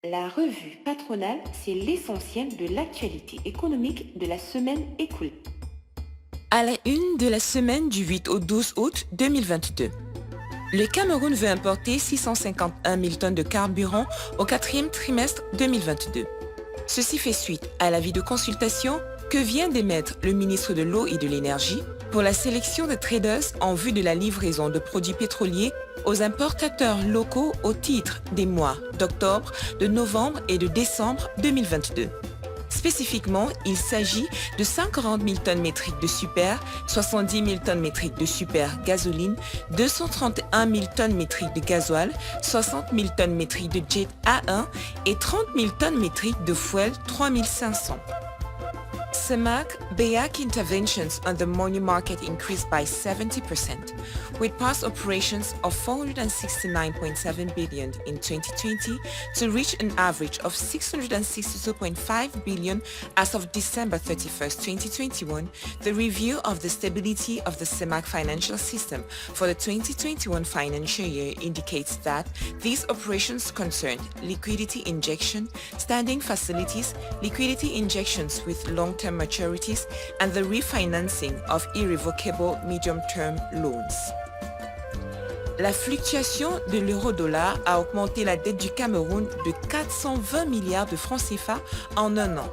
La revue patronale, c'est l'essentiel de l'actualité économique de la semaine écoulée. À la une de la semaine du 8 au 12 août 2022. Le Cameroun veut importer 651 000 tonnes de carburant au quatrième trimestre 2022. Ceci fait suite à l'avis de consultation que vient d'émettre le ministre de l'Eau et de l'Énergie pour la sélection de traders en vue de la livraison de produits pétroliers aux importateurs locaux au titre des mois d'octobre, de novembre et de décembre 2022. Spécifiquement, il s'agit de 140 000 tonnes métriques de super, 70 000 tonnes métriques de super gasoline, 231 000 tonnes métriques de gasoil, 60 000 tonnes métriques de jet A1 et 30 000 tonnes métriques de fuel 3500. CEMAC BEAC interventions on the money market increased by 70%, with past operations of 469.7 billion in 2020 to reach an average of 662.5 billion as of December 31st, 2021. The review of the stability of the CEMAC financial system for the 2021 financial year indicates that these operations concerned liquidity injection, standing facilities, liquidity injections with long-term maturities, and the refinancing of irrevocable medium-term loans. La fluctuation de l'euro-dollar a augmenté la dette du Cameroun de 420 milliards de francs CFA en un an.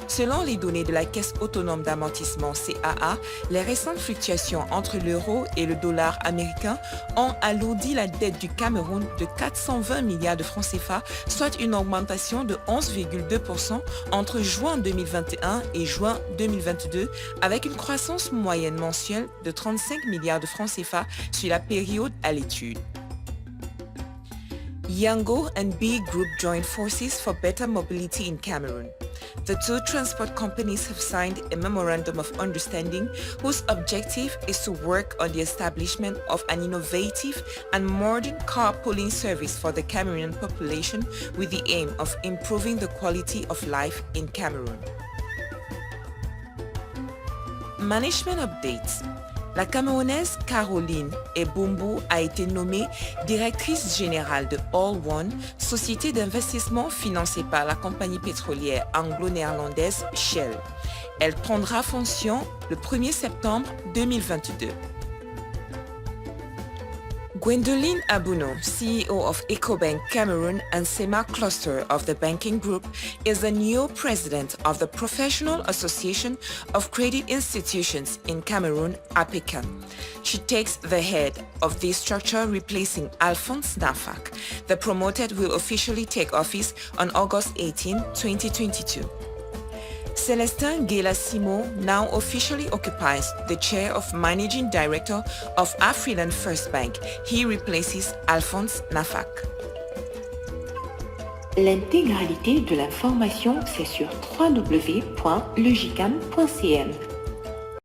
Selon les données de la Caisse autonome d'amortissement CAA, les récentes fluctuations entre l'euro et le dollar américain ont alourdi la dette du Cameroun de 420 milliards de francs CFA, soit une augmentation de 11,2% entre juin 2021 et juin 2022, avec une croissance moyenne mensuelle de 35 milliards de francs CFA sur la période à l'étude. Yango and B Group join forces for better mobility in Cameroon. The two transport companies have signed a memorandum of understanding whose objective is to work on the establishment of an innovative and modern carpooling service for the Cameroonian population with the aim of improving the quality of life in Cameroon. Management updates. La Camerounaise Caroline Ebumbu a été nommée directrice générale de All One, société d'investissement financée par la compagnie pétrolière anglo-néerlandaise Shell. Elle prendra fonction le 1er septembre 2022. Gwendoline Abuno, CEO of EcoBank Cameroon and CEMAC cluster of the banking group, is the new president of the Professional Association of Credit Institutions in Cameroon, APECA. She takes the head of this structure, replacing Alphonse Nafak. The promoted will officially take office on August 18, 2022. Celestin Guéla-Simo now officially occupies the chair of Managing Director of Afriland First Bank. He replaces Alphonse Nafak. L'intégralité de l'information, c'est sur www.legicam.cm.